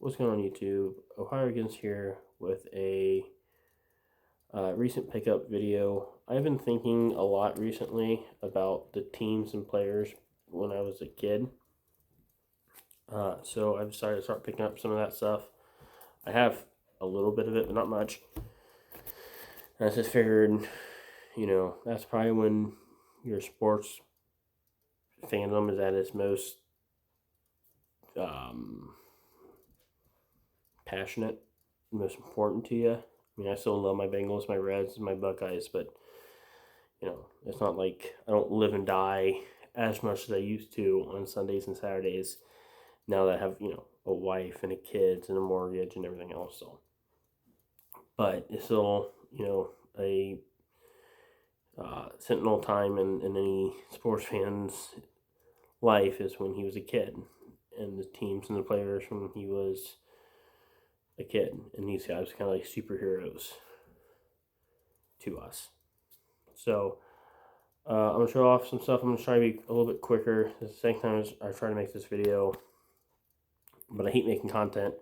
What's going on YouTube? Ohio Against here with a recent pickup video. I've been thinking a lot recently about the teams and players when I was a kid. So I've decided to start picking up some of that stuff. I have a little bit of it, but not much. And I just figured, that's probably when your sports fandom is at its most passionate, most important to you. I mean, I still love my Bengals, my Reds, my Buckeyes, but it's not like I don't live and die as much as I used to on Sundays and Saturdays. Now that I have a wife and a kids and a mortgage and everything else. So, but it's still a sentinel time in any sports fan's life is when he was a kid, and the teams and the players when he was a kid, and these guys kind of like superheroes to us. So I'm going to show off some stuff. I'm going to try to be a little bit quicker. This is the second time I try to make this video, but I hate making content,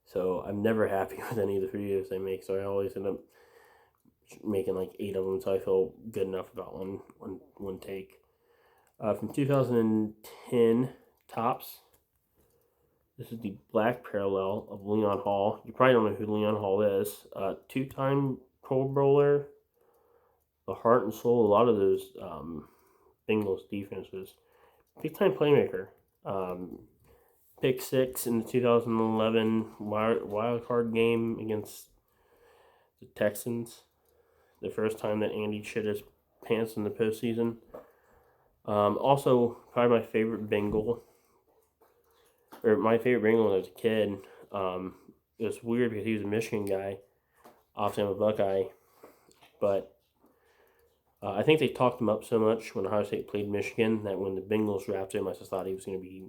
so I'm never happy with any of the videos I make, so I always end up making like 8 of them, so I feel good enough about one take. From 2010 Topps. This is the black parallel of Leon Hall. You probably don't know who Leon Hall is. Two-time Pro Bowler, the heart and soul of a lot of those Bengals defenses. Big-time playmaker. Pick 6 in the 2011 wild card game against the Texans. The first time that Andy shit his pants in the postseason. Also, probably my favorite Bengal. Or my favorite Bengal when I was a kid. It was weird because he was a Michigan guy. Obviously, I'm a Buckeye. But I think they talked him up so much when Ohio State played Michigan that when the Bengals drafted him, I just thought he was going to be,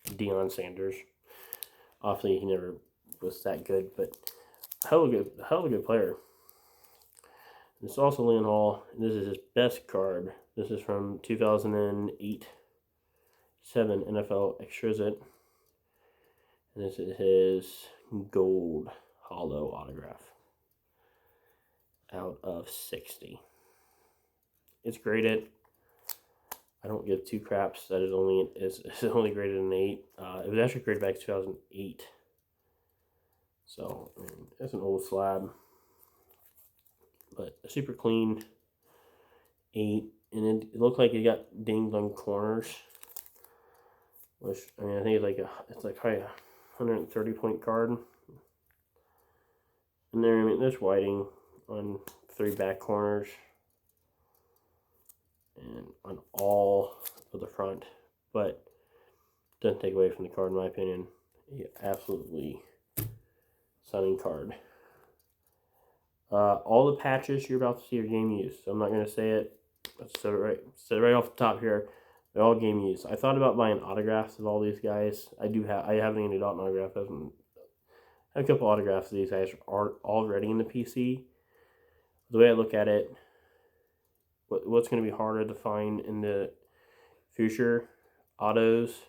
Deion Sanders. Obviously, he never was that good, but hell of a good player. This is also Leon Hall. This is his best card. This is from 2008-7 NFL Exquisite. And this is his gold hollow autograph out of 60. It's graded. I don't give two craps that it's only graded an 8. It was actually graded back in 2008. So, it's an old slab. But a super clean 8. And it looked like it got dinged on corners. Which, I think it's like probably a 130 point card. And there's whiting on 3 back corners. And on all of the front, but doesn't take away from the card in my opinion. Absolutely stunning card. All the patches you're about to see are game used, so I'm not going to say it. Let's set it right off the top here. They're all game used. I thought about buying autographs of all these guys. I have an Andy Dalton autograph. I have a couple autographs of these guys are already in the PC. The way I look at it, what's going to be harder to find in the future, autos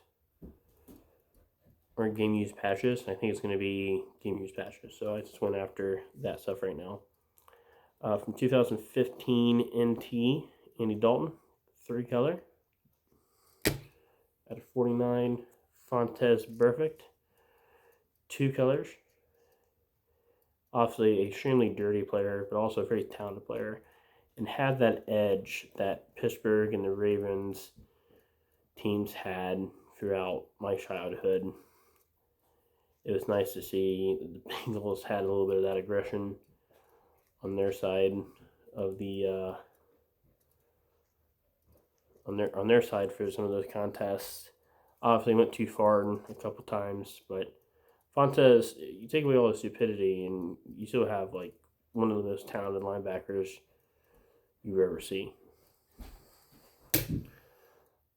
or game used patches? I think it's going to be game used patches. So I just went after that stuff right now. From 2015 NT, Andy Dalton, 3 color. At a 49, Fontes Perfect, 2 colors. Obviously, an extremely dirty player, but also a very talented player. And had that edge that Pittsburgh and the Ravens teams had throughout my childhood. It was nice to see the Bengals had a little bit of that aggression on their side of the on their side for some of those contests. Obviously went too far a couple times, but Fontes, you take away all the stupidity and you still have like one of the most talented linebackers you ever see.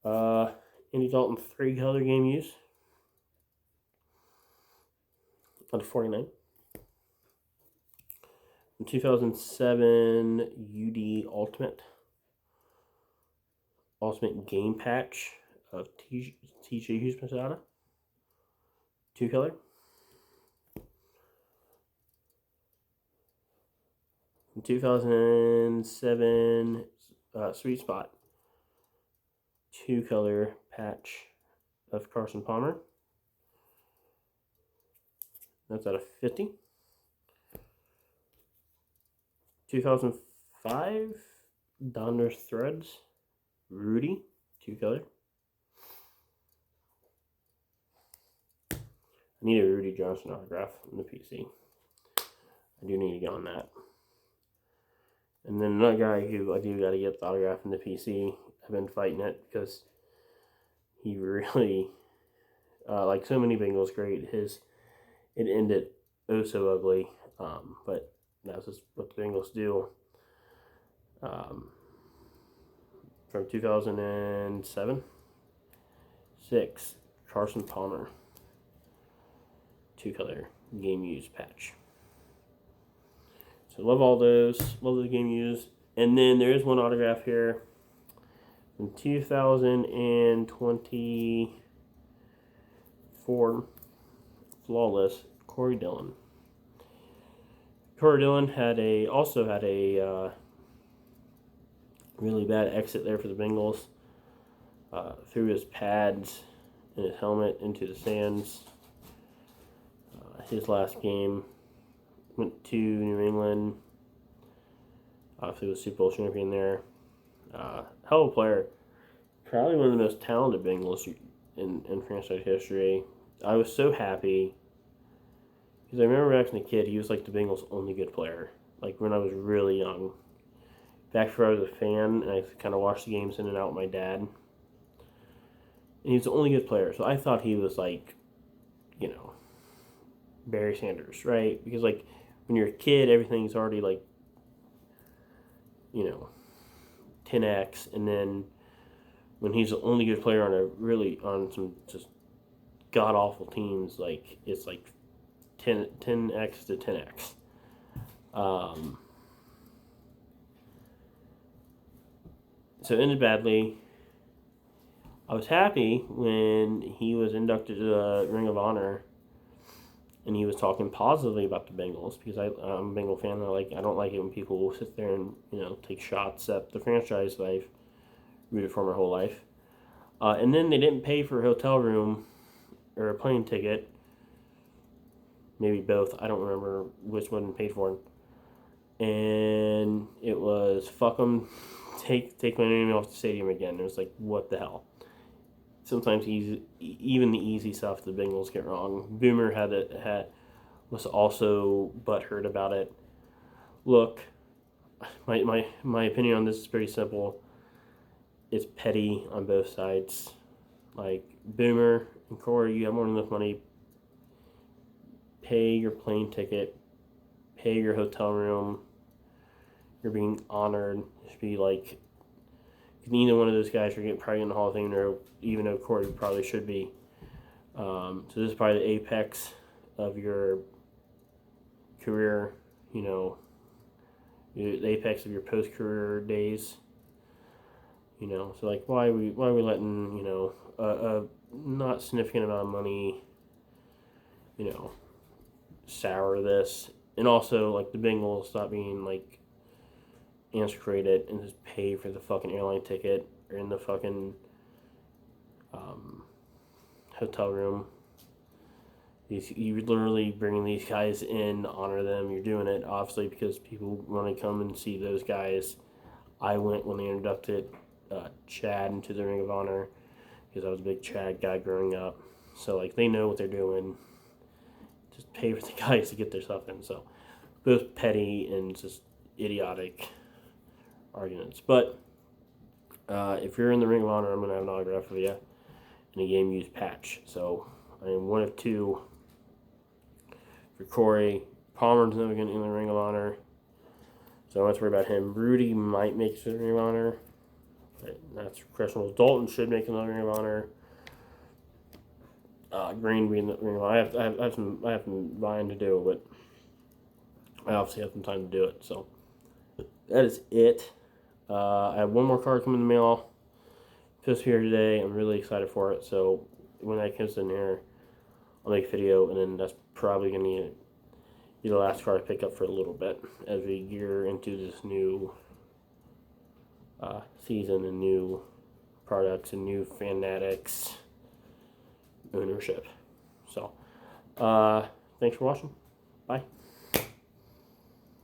Andy Dalton 3 color game use out of 49. In 2007 UD Ultimate Game Patch of TJ Houshmandzadeh. 2 color. From 2007, Sweet Spot, 2 color patch of Carson Palmer. That's out of 50. 2005, Donruss Threads, Rudy, 2 color. I need a Rudy Johnson autograph in the PC. I do need to get on that. And then another guy who I do got to get the autograph in the PC. I've been fighting it because he really, like so many Bengals great, it ended oh so ugly. But that's just what the Bengals do. From 2007, 6, Carson Palmer, 2 color game used patch. So love all those. Love the game used. And then there is one autograph here from 2024, Flawless, Corey Dillon. Corey Dillon also had a really bad exit there for the Bengals. Threw his pads and his helmet into the stands. His last game, went to New England. Obviously was Super Bowl champion there. Hell of a player. Probably one of the most talented Bengals in franchise history. I was so happy because I remember back as a kid, he was like the Bengals' only good player. Like when I was really young. Back before I was a fan, and I kind of watched the games in and out with my dad. And he was the only good player. So I thought he was like, Barry Sanders, right? Because like when you're a kid, everything's already like, 10x, and then when he's the only good player on some just god awful teams, like it's like 10x to 10x. So it ended badly. I was happy when he was inducted to the Ring of Honor, and he was talking positively about the Bengals because I'm a Bengal fan. I don't like it when people will sit there and take shots at the franchise that I've rooted for my whole life. And then they didn't pay for a hotel room or a plane ticket. Maybe both. I don't remember which one paid for it. And it was fuck them. Take my name off the stadium again. It was like, what the hell? Sometimes even the easy stuff the Bengals get wrong. Boomer was also butthurt about it. Look, my opinion on this is pretty simple. It's petty on both sides. Like Boomer and Corey, you have more than enough money. Pay your plane ticket. Pay your hotel room. You're being honored. It should be like neither one of those guys are probably in the Hall of Fame, even though Corey probably should be. So this is probably the apex of your career, the apex of your post-career days. So like why are we letting a not significant amount of money, sour this, and also like the Bengals stop being like antiquated and just pay for the fucking airline ticket or in the fucking hotel room. You're literally bringing these guys in to honor them. You're doing it obviously because people want to come and see those guys. I went when they inducted Chad into the Ring of Honor because I was a big Chad guy growing up. So like they know what they're doing. Just pay for the guys to get their stuff in. So both petty and just idiotic arguments. But if you're in the Ring of Honor, I'm going to have an autograph for you in a game used patch. So I am one of two for Corey. Palmer's never going to in the Ring of Honor, so I don't have to worry about him. Rudy might make it to the Ring of Honor. But that's questionable. Dalton should make another Ring of Honor. Green being the Ring of Honor. I have some vying to do, but I obviously have some time to do it. So that is it. I have one more card coming in the mail. Just here today. I'm really excited for it. So when that comes in here, I'll make a video, and then that's probably going to be the last car I pick up for a little bit as we gear into this new season and new products and new Fanatics ownership. So, thanks for watching. Bye.